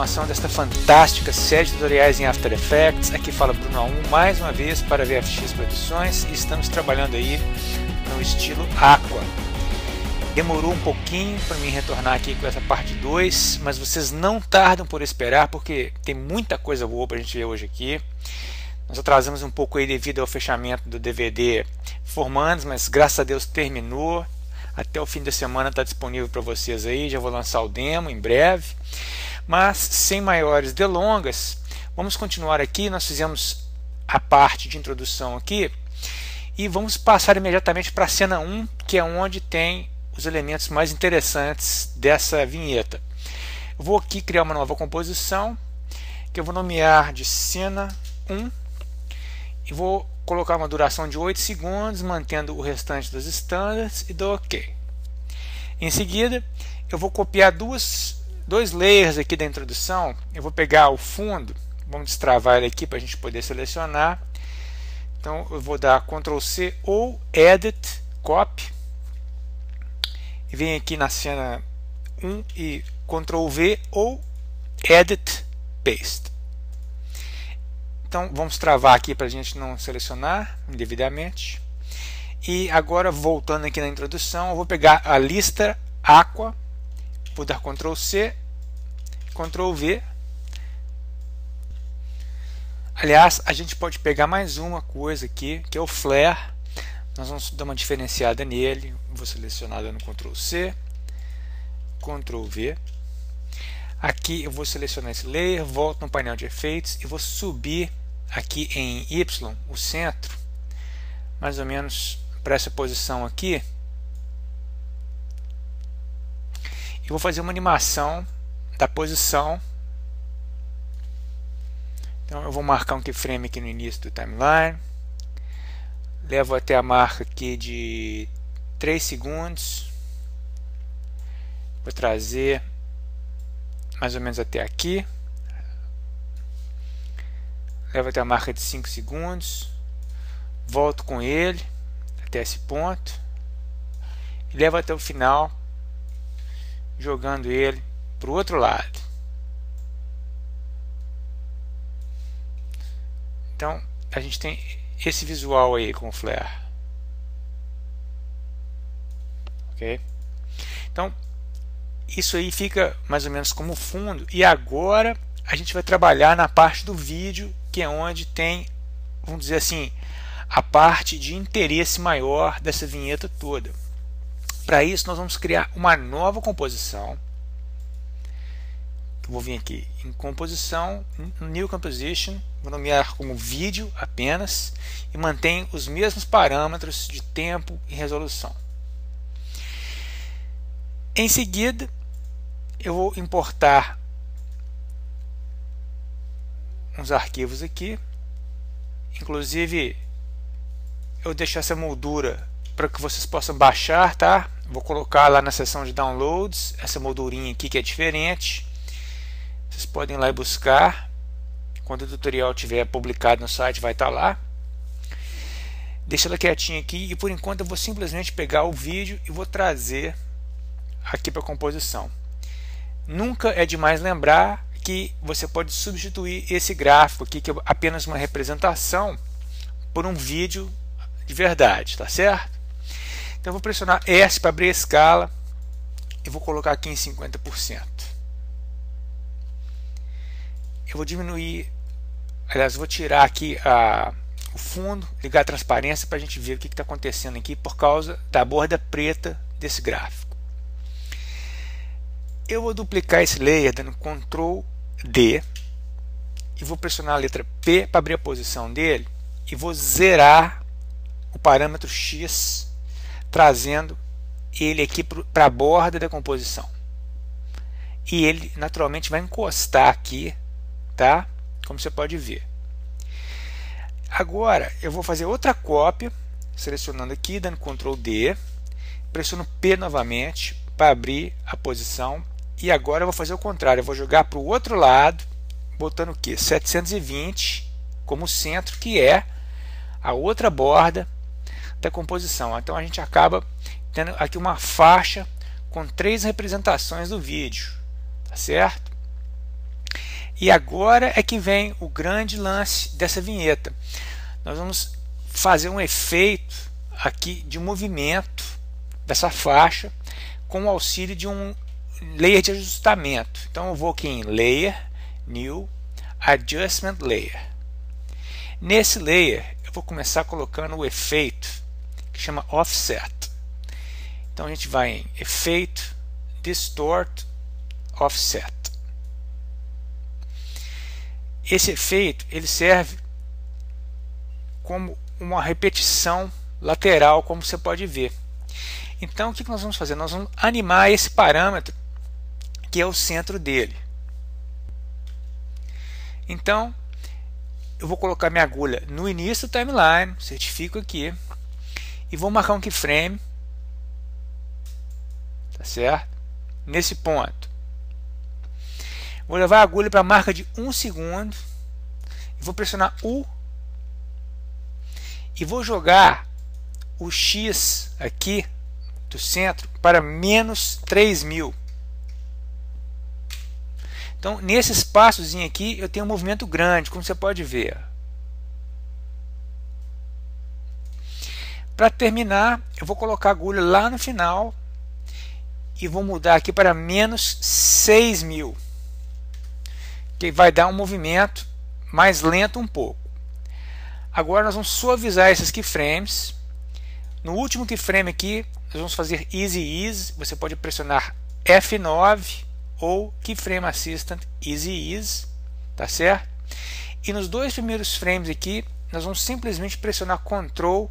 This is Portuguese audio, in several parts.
continuação desta fantástica série de tutoriais em After Effects. Aqui fala Bruno A1 mais uma vez para VFX Produções e estamos trabalhando aí no estilo Aqua. Demorou um pouquinho para mim retornar aqui com essa parte 2, mas vocês não tardam por esperar porque tem muita coisa boa para a gente ver hoje aqui. Nós atrasamos um pouco aí devido ao fechamento do DVD Formandos, mas graças a Deus terminou. Até o fim da semana está disponível para vocês aí, já vou lançar o demo em breve. Mas sem maiores delongas, vamos continuar aqui. Nós fizemos a parte de introdução aqui e vamos passar imediatamente para a cena 1, que é onde tem os elementos mais interessantes dessa vinheta. Eu vou aqui criar uma nova composição, que eu vou nomear de cena 1 e vou colocar uma duração de 8 segundos, mantendo o restante dos standards e dou OK. Em seguida, eu vou copiar dois layers aqui da introdução. Eu vou pegar o fundo, vamos destravar ele aqui para a gente poder selecionar. Então eu vou dar Ctrl C ou Edit Copy e venho aqui na cena 1 e Ctrl V ou Edit Paste. Então vamos travar aqui para a gente não selecionar indevidamente. E agora, voltando aqui na introdução, eu vou pegar a lista Aqua, vou dar Ctrl C, Ctrl V. Aliás, a gente pode pegar mais uma coisa aqui, que é o Flare. Nós vamos dar uma diferenciada nele. Vou selecionar dando Ctrl C, Ctrl V. Aqui eu vou selecionar esse layer, volto no painel de efeitos e vou subir aqui em Y, o centro, mais ou menos para essa posição aqui. E vou fazer uma animação da posição. Então eu vou marcar um keyframe aqui no início do timeline. Levo até a marca aqui de 3 segundos. Vou trazer mais ou menos até aqui. Levo até a marca de 5 segundos. Volto com ele até esse ponto. E levo até o final, jogando ele para o outro lado. Então a gente tem esse visual aí com o flare. Ok? Então isso aí fica mais ou menos como fundo. E agora a gente vai trabalhar na parte do vídeo, que é onde tem, vamos dizer assim, a parte de interesse maior dessa vinheta toda. Para isso nós vamos criar uma nova composição. Eu vou vir aqui em composição, New Composition, vou nomear como vídeo apenas e mantém os mesmos parâmetros de tempo e resolução. Em seguida eu vou importar uns arquivos aqui, inclusive eu deixo essa moldura para que vocês possam baixar, tá? Vou colocar lá na seção de downloads essa moldurinha aqui que é diferente. Vocês podem ir lá e buscar. Quando o tutorial estiver publicado no site, vai estar lá. Deixa ela quietinha aqui e por enquanto eu vou simplesmente pegar o vídeo e vou trazer aqui para a composição. Nunca é demais lembrar que você pode substituir esse gráfico aqui, que é apenas uma representação, por um vídeo de verdade, tá certo? Então eu vou pressionar S para abrir a escala e vou colocar aqui em 50%. Eu vou diminuir, aliás, eu vou tirar aqui o fundo, ligar a transparência para a gente ver o que está acontecendo aqui por causa da borda preta desse gráfico. Eu vou duplicar esse layer dando Ctrl D e vou pressionar a letra P para abrir a posição dele e vou zerar o parâmetro X, trazendo ele aqui para a borda da composição. E ele naturalmente vai encostar aqui, tá? Como você pode ver. Agora eu vou fazer outra cópia, selecionando aqui, dando Ctrl D, pressiono P novamente para abrir a posição. E agora eu vou fazer o contrário, eu vou jogar para o outro lado, botando o que? 720 como centro, que é a outra borda da composição. Então a gente acaba tendo aqui uma faixa com 3 representações do vídeo, tá certo? E agora é que vem o grande lance dessa vinheta. Nós vamos fazer um efeito aqui de movimento dessa faixa com o auxílio de um layer de ajustamento. Então eu vou aqui em Layer, New, Adjustment Layer. Nesse layer eu vou começar colocando o efeito que chama Offset. Então a gente vai em Efeito, Distort, Offset. Esse efeito ele serve como uma repetição lateral, como você pode ver. Então o que nós vamos fazer? Nós vamos animar esse parâmetro que é o centro dele. Então eu vou colocar minha agulha no início do timeline, certifico aqui, e vou marcar um keyframe, tá certo? Nesse ponto. Vou levar a agulha para a marca de 1 segundo, e vou pressionar U, e vou jogar o X aqui do centro para menos 3000. Então nesse espaçozinho aqui eu tenho um movimento grande, como você pode ver. Para terminar, eu vou colocar a agulha lá no final e vou mudar aqui para menos 6000, que vai dar um movimento mais lento um pouco. Agora nós vamos suavizar esses keyframes. No último keyframe aqui nós vamos fazer Easy Ease. Você pode pressionar F9 ou Keyframe Assistant Easy Ease, tá certo? E nos dois primeiros frames aqui nós vamos simplesmente pressionar Ctrl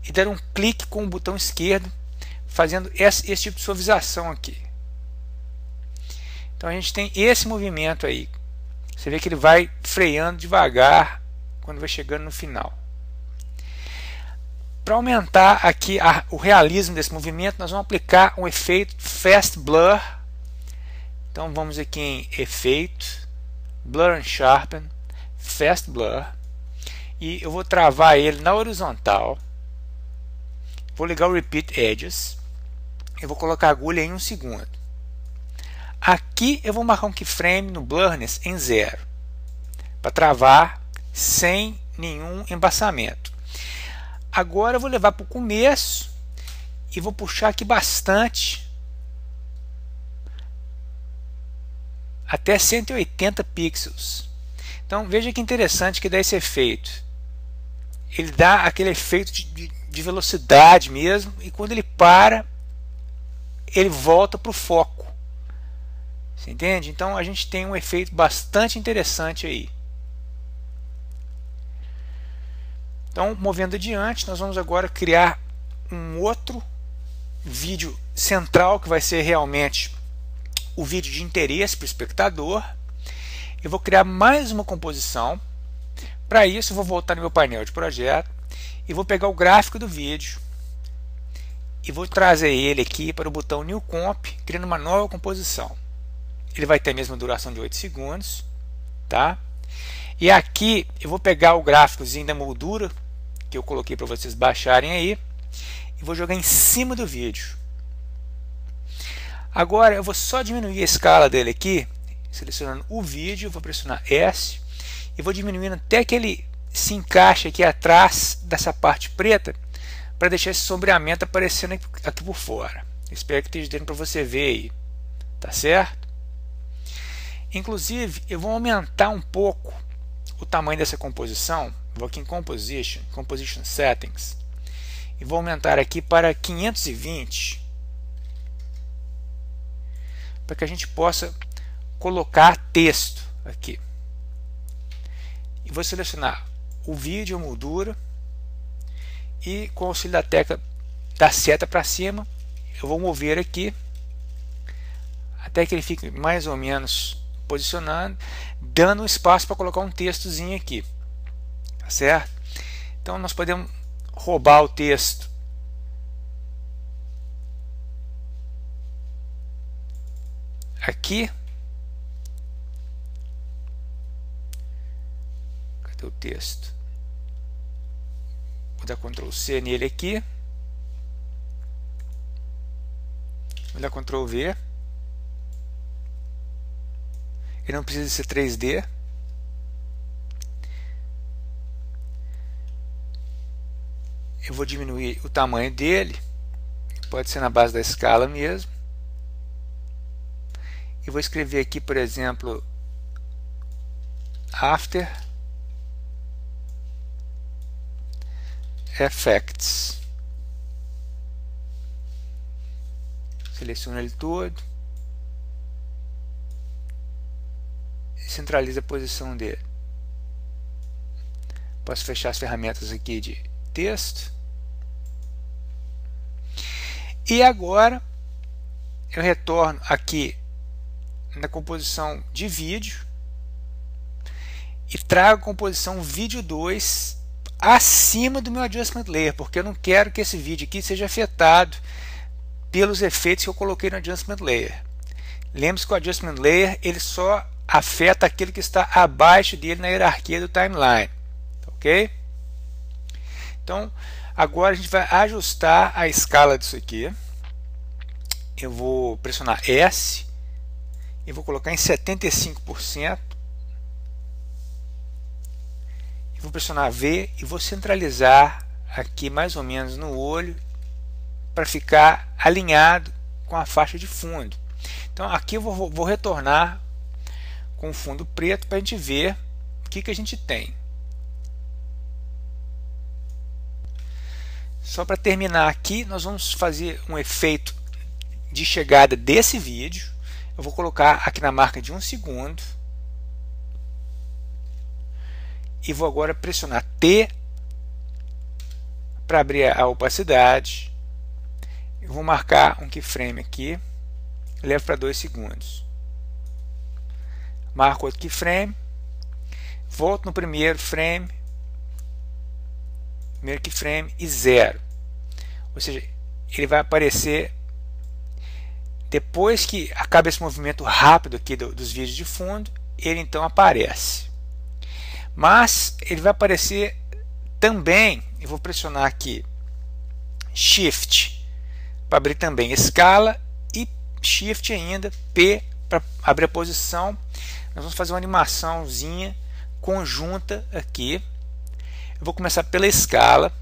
e dar um clique com o botão esquerdo, fazendo esse tipo de suavização aqui. Então a gente tem esse movimento aí. Você vê que ele vai freando devagar quando vai chegando no final. Para aumentar aqui o realismo desse movimento, nós vamos aplicar um efeito Fast Blur. Então vamos aqui em Efeito, Blur and Sharpen, Fast Blur, e eu vou travar ele na horizontal. Vou ligar o Repeat Edges. Eu vou colocar a agulha em 1 segundo. Aqui eu vou marcar um keyframe no Blurriness em 0, para travar sem nenhum embaçamento. Agora eu vou levar para o começo e vou puxar aqui bastante, até 180 pixels. Então veja que interessante que dá esse efeito. Ele dá aquele efeito de velocidade mesmo, e quando ele para, ele volta para o foco. Você entende? Então a gente tem um efeito bastante interessante aí. Então, movendo adiante, nós vamos agora criar um outro vídeo central, que vai ser realmente o vídeo de interesse para o espectador. Eu vou criar mais uma composição. Para isso eu vou voltar no meu painel de projeto e vou pegar o gráfico do vídeo e vou trazer ele aqui para o botão New Comp, criando uma nova composição. Ele vai ter a mesma duração de 8 segundos, tá? E aqui eu vou pegar o gráficozinho da moldura que eu coloquei para vocês baixarem aí e vou jogar em cima do vídeo. Agora eu vou só diminuir a escala dele aqui, selecionando o vídeo, vou pressionar S e vou diminuindo até que ele se encaixe aqui atrás dessa parte preta, para deixar esse sombreamento aparecendo aqui por fora. Espero que esteja dando para você ver aí, tá certo? Inclusive eu vou aumentar um pouco o tamanho dessa composição. Vou aqui em Composition Settings e vou aumentar aqui para 520, para que a gente possa colocar texto aqui. E vou selecionar o vídeo, a moldura, e com o auxílio da tecla da seta para cima eu vou mover aqui até que ele fique mais ou menos posicionando, dando espaço para colocar um textozinho aqui, tá certo? Então nós podemos roubar o texto aqui. Cadê o texto? Vou dar Ctrl C nele aqui, vou dar Ctrl V ele não precisa ser 3D. Eu vou diminuir o tamanho dele, pode ser na base da escala mesmo. E vou escrever aqui, por exemplo, After Effects. Seleciono ele todo e centralizo a posição dele. Posso fechar as ferramentas aqui de texto. E agora eu retorno aqui na composição de vídeo e trago a composição vídeo 2 acima do meu adjustment layer, porque eu não quero que esse vídeo aqui seja afetado pelos efeitos que eu coloquei no adjustment layer. Lembre-se que o adjustment layer ele só afeta aquilo que está abaixo dele na hierarquia do timeline, ok? Então agora a gente vai ajustar a escala disso aqui. Eu vou pressionar S e vou colocar em 75%. E vou pressionar V e vou centralizar aqui mais ou menos no olho para ficar alinhado com a faixa de fundo. Então aqui eu vou retornar com o fundo preto para a gente ver o que a gente tem. Só para terminar aqui, nós vamos fazer um efeito de chegada desse vídeo. Eu vou colocar aqui na marca de 1 segundo. E vou agora pressionar T para abrir a opacidade. Eu vou marcar um keyframe aqui. Levo para 2 segundos. Marco outro keyframe. Volto no primeiro frame. Primeiro keyframe e 0. Ou seja, ele vai aparecer depois que acaba esse movimento rápido aqui dos vídeos de fundo, ele então aparece. Mas ele vai aparecer também, eu vou pressionar aqui Shift para abrir também escala e Shift ainda, P para abrir a posição. Nós vamos fazer uma animaçãozinha conjunta aqui. Eu vou começar pela escala.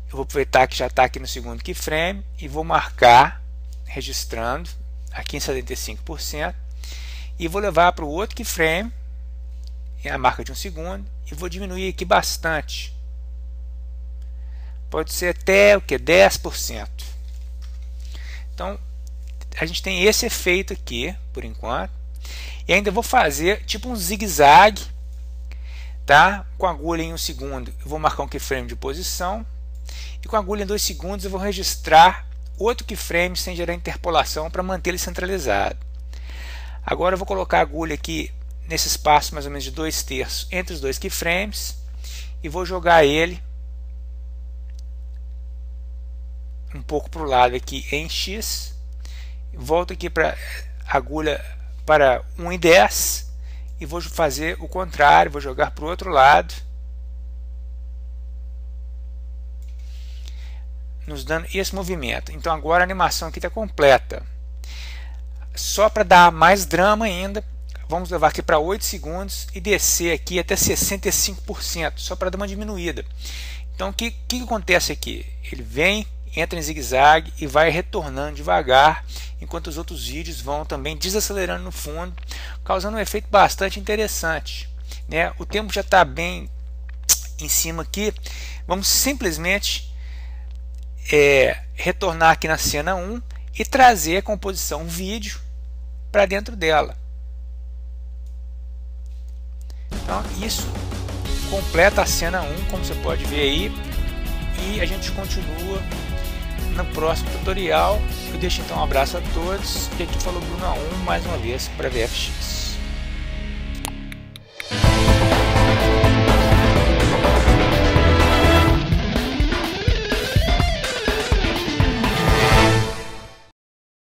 Eu vou aproveitar que já está aqui no segundo keyframe e vou marcar, registrando, aqui em 75%. E vou levar para o outro keyframe, a marca de 1 segundo, e vou diminuir aqui bastante. Pode ser até o que? 10%. Então, a gente tem esse efeito aqui, por enquanto. E ainda vou fazer tipo um zigue-zague. Tá? Com a agulha em 1 segundo eu vou marcar um keyframe de posição e com a agulha em 2 segundos eu vou registrar outro keyframe sem gerar interpolação para manter ele centralizado. Agora eu vou colocar a agulha aqui nesse espaço mais ou menos de 2/3 entre os dois keyframes e vou jogar ele um pouco para o lado aqui em X. Volto aqui para a agulha para 1/10 e vou fazer o contrário, vou jogar para o outro lado, nos dando esse movimento. Então agora a animação aqui está completa. Só para dar mais drama ainda, vamos levar aqui para 8 segundos e descer aqui até 65%, só para dar uma diminuída. Então o que acontece aqui? Ele vem, entra em zigue-zague e vai retornando devagar, enquanto os outros vídeos vão também desacelerando no fundo, causando um efeito bastante interessante, né? O tempo já está bem em cima aqui. Vamos simplesmente retornar aqui na cena 1 e trazer a composição vídeo para dentro dela. Então isso completa a cena 1, como você pode ver aí, e a gente continua no próximo tutorial. Eu deixo então um abraço a todos, e aqui falou Bruno A1 mais uma vez para VFX.